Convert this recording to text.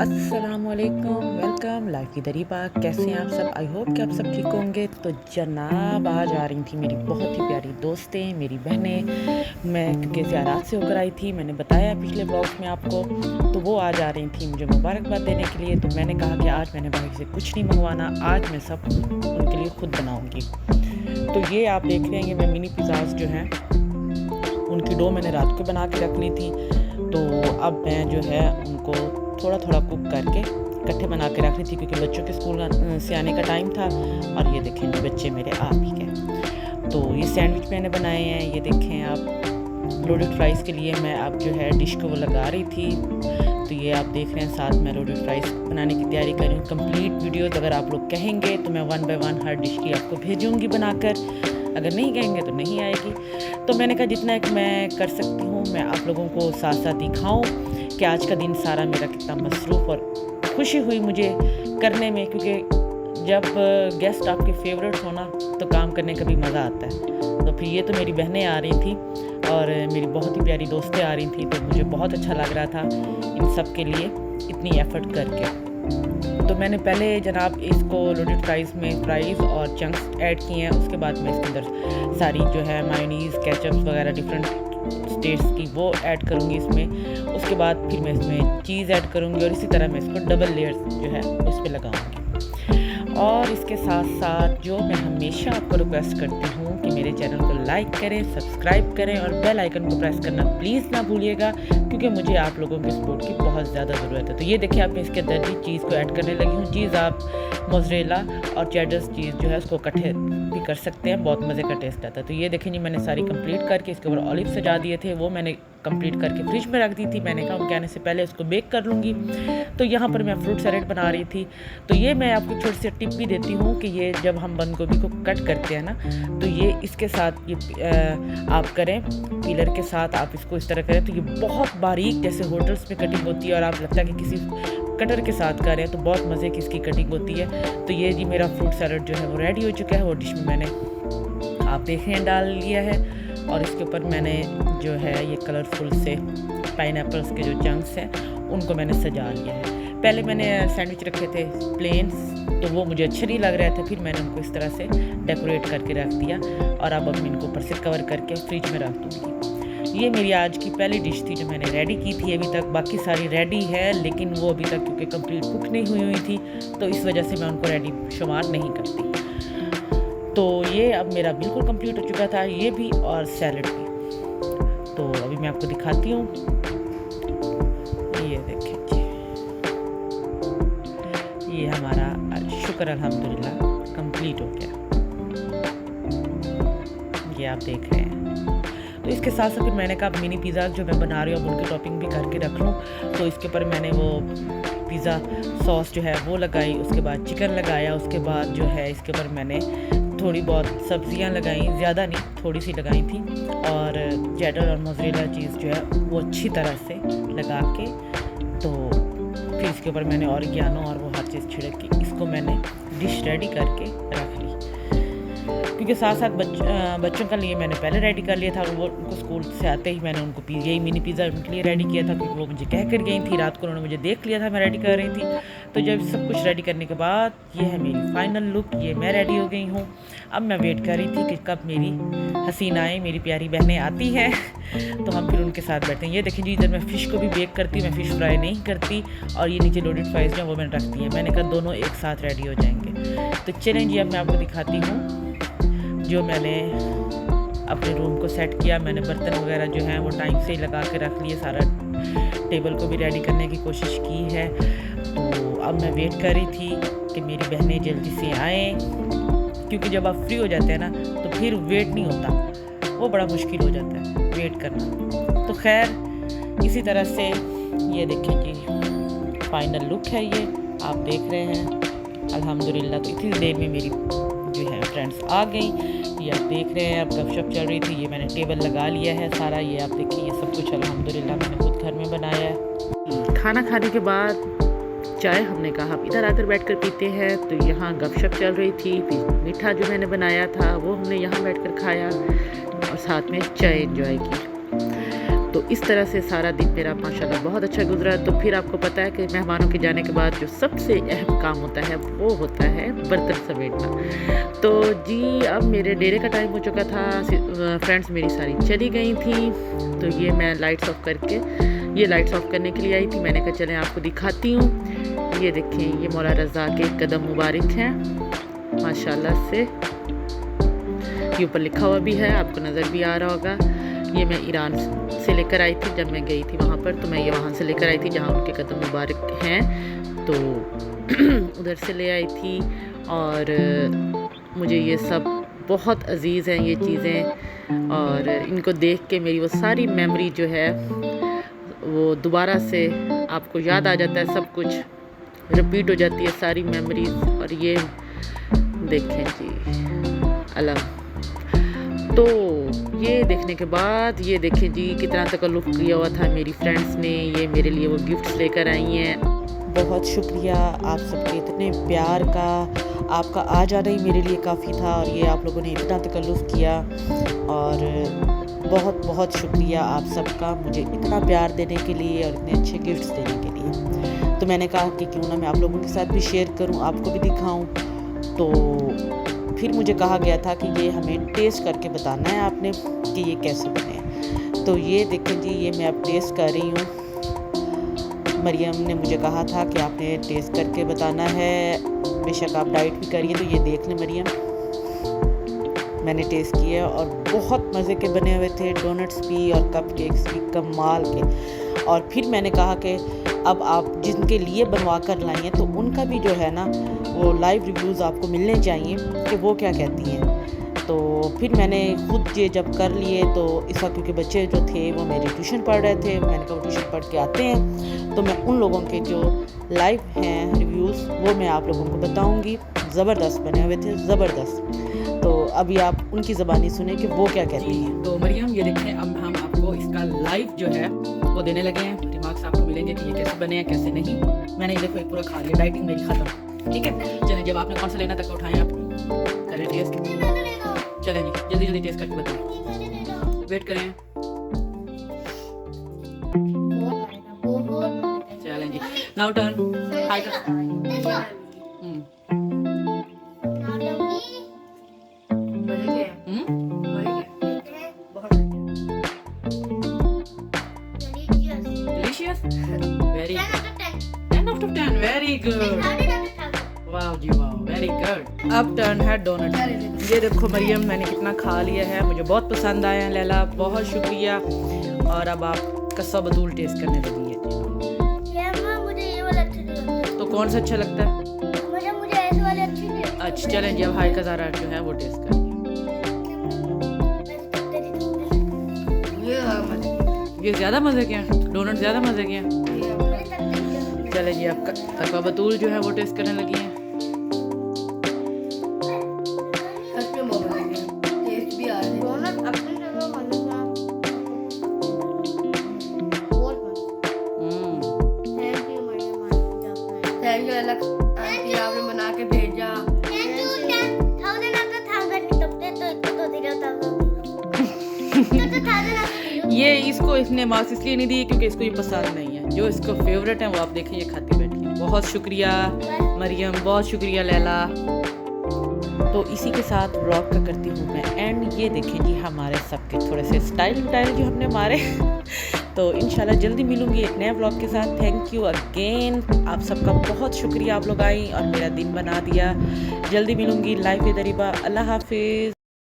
अस्सलामुअलैकुम, welcome life की दरीपा। कैसे हैं आप सब? आई होप कि आप सब ठीक होंगे। तो जनाब आज आ रही थी मेरी बहुत ही प्यारी दोस्तें, मेरी बहनें। मैं क्योंकि ज़ियारत से होकर आई थी, मैंने बताया पिछले ब्लॉग्स में आपको, तो वो आज आ रही थी मुझे मुबारकबाद देने के लिए। तो मैंने कहा कि आज मैंने भाई से कुछ नहीं मंगवाना, आज मैं सब उनके लिए खुद बनाऊँगी। तो ये आप देख रहे हैं, ये मैं मिनी पिज़्ज़ाज़ जो हैं उनकी डो मैंने रात को बना के रख ली थी। तो अब मैं जो है उनको थोड़ा थोड़ा कुक करके इकट्ठे बना के रख रही थी, क्योंकि बच्चों के स्कूल से आने का टाइम था। और ये देखें जी बच्चे मेरे आ भी गए। तो ये सैंडविच मैंने बनाए हैं, ये देखें आप। लोडेड फ्राइज़ के लिए मैं अब जो है डिश को वो लगा रही थी। तो ये आप देख रहे हैं, साथ में लोडेड फ्राइज़ बनाने की तैयारी कर रही हूँ। कंप्लीट वीडियोज़ अगर आप लोग कहेंगे तो मैं 1 बाय 1 हर डिश की आपको भेजूँगी बनाकर, अगर नहीं कहेंगे तो नहीं आएगी। तो मैंने कहा जितना एक मैं कर सकती हूँ मैं आप लोगों को साथ साथ दिखाऊँ कि आज का दिन सारा मेरा कितना मसरूफ़, और खुशी हुई मुझे करने में, क्योंकि जब गेस्ट आपके फेवरेट होना तो काम करने का भी मज़ा आता है। तो फिर ये तो मेरी बहनें आ रही थी और मेरी बहुत ही प्यारी दोस्तें आ रही थी, तो मुझे बहुत अच्छा लग रहा था इन सब के लिए इतनी एफ़र्ट करके। तो मैंने पहले जनाब इसको लोडेड फ्राइज़ में फ्राइज़ और चंक्स ऐड किए हैं। उसके बाद मैं इसके अंदर सारी जो है मायोनीज़, केचप्स वगैरह डिफरेंट स्टेट्स की वो ऐड करूँगी इसमें। उसके बाद फिर मैं इसमें चीज़ ऐड करूँगी और इसी तरह मैं इसको डबल लेयर्स जो है उस पर लगाऊँगी। और इसके साथ साथ जो मैं हमेशा आपको रिक्वेस्ट करती हूँ कि मेरे चैनल को लाइक करें, सब्सक्राइब करें और बेल आइकन को प्रेस करना प्लीज़ ना भूलिएगा, क्योंकि मुझे आप लोगों के सपोर्ट की बहुत ज़्यादा ज़रूरत है। तो ये देखिए आप, मैं इसके अंदर भी चीज़ को ऐड करने लगी हूँ। चीज़ आप मोज़रेला और चेडर चीज़ जो है उसको इकट्ठे भी कर सकते हैं, बहुत मज़े का टेस्ट आता है। तो ये देखें जी मैंने सारी कंप्लीट करके इसके ऊपर ऑलिव सजा दिए थे, वो मैंने कंप्लीट करके फ्रिज में रख दी थी। मैंने कहा उनके आने से पहले उसको बेक कर लूँगी। तो यहाँ पर मैं फ्रूट सैलेड बना रही थी। तो ये मैं आपको छोटी सी टिप भी देती हूँ कि ये जब हम बंद गोभी को कट करते हैं ना, तो ये इसके साथ ये आप करें, पीलर के साथ आप इसको इस तरह करें तो ये बहुत बारीक जैसे होटल्स में कटिंग होती है, और आप लगता है कि किसी कटर के साथ करें तो बहुत मज़े की इसकी कटिंग होती है। तो ये जी मेरा फ्रूट सैलेड जो है वो रेडी हो चुका है। वो डिश में मैंने आप देख रहे हैं डाल लिया है, और इसके ऊपर मैंने जो है ये कलरफुल से पाइनएप्पल्स के जो चंक्स हैं उनको मैंने सजा लिया है। पहले मैंने सैंडविच रखे थे प्लेन्स, तो वो मुझे अच्छे नहीं लग रहे थे, फिर मैंने उनको इस तरह से डेकोरेट करके रख दिया। और अब मैं इनको ऊपर से कवर करके फ्रिज में रख दूँगी। ये मेरी आज की पहली डिश थी जो मैंने रेडी की थी। अभी तक बाकी सारी रेडी है, लेकिन वो अभी तक क्योंकि कंप्लीट कुक नहीं हुई थी, तो इस वजह से मैं उनको रेडी शुमार नहीं करती। तो ये अब मेरा बिल्कुल कंप्लीट हो चुका था, ये भी और सैलड भी। तो अभी मैं आपको दिखाती हूँ, ये देखिए ये हमारा शुक्र अल्हम्दुलिल्लाह कंप्लीट हो गया, ये आप देख रहे हैं। तो इसके साथ साथ फिर मैंने कहा मिनी पिज़्ज़ा जो मैं बना रही हूँ उनकी टॉपिंग भी करके रख लूँ। तो इसके ऊपर मैंने वो पिज़्ज़ा सॉस जो है वो लगाई, उसके बाद चिकन लगाया, उसके बाद जो है इसके ऊपर मैंने थोड़ी बहुत सब्जियां लगाई, ज़्यादा नहीं थोड़ी सी लगाई थी, और चेडर और मोज़रेला चीज़ जो है वो अच्छी तरह से लगा के, तो फिर इसके ऊपर मैंने ऑरिगेनो और वो हर चीज़ छिड़क के इसको मैंने डिश रेडी करके रख ली। क्योंकि साथ साथ बच्चों का लिए मैंने पहले रेडी कर लिया था, वो उनको स्कूल से आते ही मैंने उनको यही मिनी पिज़्ज़ा उनके लिए रेडी किया था, क्योंकि वो मुझे कह कर गई थी। रात को उन्होंने मुझे देख लिया था मैं रेडी कर रही थी। तो जब सब कुछ रेडी करने के बाद ये है मेरी फाइनल लुक, ये मैं रेडी हो गई हूँ। अब मैं वेट कर रही थी कि कब मेरी हसीनाएँ, मेरी प्यारी बहनें आती हैं तो हम फिर उनके साथ बैठते हैं। ये देखिए जी, इधर मैं फ़िश को भी बेक करती हूँ, मैं फ़िश फ्राई नहीं करती, और ये नीचे लोडेड फ्राइज़ जो वो मैंने रख दी है। मैंने कहा दोनों एक साथ रेडी हो जाएंगे। तो चलें जी, अब मैं आपको दिखाती हूँ जो मैंने अपने रूम को सेट किया। मैंने बर्तन वगैरह जो हैं वो टाइम से ही लगा के रख लिए, सारा टेबल को भी रेडी करने की कोशिश की है। तो अब मैं वेट कर रही थी कि मेरी बहनें जल्दी से आएँ, क्योंकि जब आप फ्री हो जाते हैं ना तो फिर वेट नहीं होता, वो बड़ा मुश्किल हो जाता है वेट करना। तो खैर इसी तरह से ये देखें कि फाइनल लुक है, ये आप देख रहे हैं अल्हम्दुलिल्लाह। तो इतनी देर में मेरी जो है फ्रेंड्स आ गई, ये आप देख रहे हैं। अब गपशप चल रही थी, ये मैंने टेबल लगा लिया है सारा, ये आप देखिए ये सब कुछ अल्हम्दुलिल्लाह मैंने खुद घर में बनाया है। खाना खाने के बाद चाय हमने कहा आप इधर आकर बैठकर पीते हैं, तो यहाँ गपशप चल रही थी। फिर मीठा जो मैंने बनाया था वो हमने यहाँ बैठकर खाया और साथ में चाय एंजॉय की। तो इस तरह से सारा दिन मेरा माशाल्लाह बहुत अच्छा गुजरा। तो फिर आपको पता है कि मेहमानों के जाने के बाद जो सबसे अहम काम होता है वो होता है बर्तन समेटना। तो जी अब मेरे डेरे का टाइम हो चुका था, फ्रेंड्स मेरी सारी चली गई थी। तो ये मैं लाइट्स ऑफ करने के लिए आई थी। मैंने कहा चलें आपको दिखाती हूँ। ये देखें, ये मौला रज़ा के कदम मुबारक हैं माशाल्लाह से। ये ऊपर लिखा हुआ भी है, आपको नज़र भी आ रहा होगा। ये मैं ईरान से लेकर आई थी जब मैं गई थी वहाँ पर। तो मैं ये वहाँ से लेकर आई थी जहाँ उनके कदम मुबारक हैं, तो उधर से ले आई थी। और मुझे ये सब बहुत अजीज़ हैं ये चीज़ें, और इनको देख के मेरी वो सारी मेमोरी जो है वो दोबारा से आपको याद आ जाता है, सब कुछ रिपीट हो जाती है सारी मेमोरीज। और ये देखें जी अलम। तो ये देखने के बाद ये देखें जी कितना तकल्लुफ़ किया हुआ था मेरी फ्रेंड्स ने। ये मेरे लिए वो गिफ्ट्स लेकर आई हैं। बहुत शुक्रिया आप सबके इतने प्यार का। आपका आ जाना ही मेरे लिए काफ़ी था, और ये आप लोगों ने इतना तकल्लुफ़ किया, और बहुत बहुत शुक्रिया आप सबका मुझे इतना प्यार देने के लिए और इतने अच्छे गिफ्ट्स देने के लिए। तो मैंने कहा कि क्यों ना मैं आप लोगों के साथ भी शेयर करूं, आपको भी दिखाऊं। तो फिर मुझे कहा गया था कि ये हमें टेस्ट करके बताना है आपने कि ये कैसे बने। तो ये देखें जी, ये मैं अब टेस्ट कर रही हूँ। मरियम ने मुझे कहा था कि आपने टेस्ट करके बताना है, बेशक आप डाइट भी करिए। तो ये देख लें मरियम, मैंने टेस्ट किया और बहुत मज़े के बने हुए थे, डोनट्स भी और कपकेक्स भी कमाल के। और फिर मैंने कहा कि अब आप जिनके लिए बनवा कर लाई हैं तो उनका भी जो है ना वो लाइव रिव्यूज़ आपको मिलने चाहिए कि वो क्या कहती हैं। तो फिर मैंने खुद ये जब कर लिए, तो इस वक्त क्योंकि बच्चे जो थे वो मेरे ट्यूशन पढ़ रहे थे, मैंने कहा वो ट्यूशन पढ़ के आते हैं तो मैं उन लोगों के जो लाइव हैं रिव्यूज़ वो मैं आप लोगों को बताऊँगी। ज़बरदस्त बने हुए थे, ज़बरदस्त। तो अभी आप उनकी ज़बानी सुने कि वो क्या कहती हैं। तो मरियम ये देखें, अब हम आपको इसका लाइव जो है वो देने लगे हैं। रिमार्क्स आपको मिलेंगे कि ये कैसे बने हैं कैसे नहीं। मैंने ये देखो एक पूरा खा लिया, डाइटिंग मेरी ख़त्म, ठीक है। चलें, जब आपने कौन सा लेना तक उठाएं आप, करें टेस्ट। चलें जी, जल्दी जल्दी टेस्ट करके बताएं, वेट करें। चलें जी, नाउ टर्न हाई कर। Very 10 out of 10, very good. वाह जी वाह, वेरी गुड। अब टर्न है डोनट। ये देखो मरियम, मैंने कितना खा लिया है, मुझे बहुत पसंद आया है। लैला बहुत शुक्रिया। और अब आप कस्सा बतूल टेस्ट करने लगी है। मुझे ये वाला अच्छा नहीं लगता। तो कौन सा अच्छा लगता है? मुझे ऐसे वाले अच्छे नहीं लगते। अच्छा चलें जी, अब हाई का ज़रा जो है वो टेस्ट करिए। ये ज़्यादा मज़े के हैं, डोनट ज़्यादा मज़े के हैं। चले जी, अब कस्सा बतूल जो है वो टेस्ट करने लगी हैं। आपने बना के भेजा। ये इसको इसने मार्क्स इसलिए नहीं दिए क्योंकि इसको ये पसंद नहीं है। जो इसको फेवरेट है वो आप देखें ये खाती बैठी है। बहुत शुक्रिया मरियम, बहुत शुक्रिया लैला। तो इसी के साथ व्लॉग का करती हूँ मैं एंड। ये देखें जी हमारे सबके थोड़े से स्टाइल जो हमने मारे। तो इंशाल्लाह जल्दी मिलूंगी एक नए व्लॉग के साथ। थैंक यू अगेन, आप सबका बहुत शुक्रिया, आप लोग आई और मेरा दिन बना दिया। जल्दी मिलूंगी लाइव विद अरीबा। अल्लाह हाफिज़।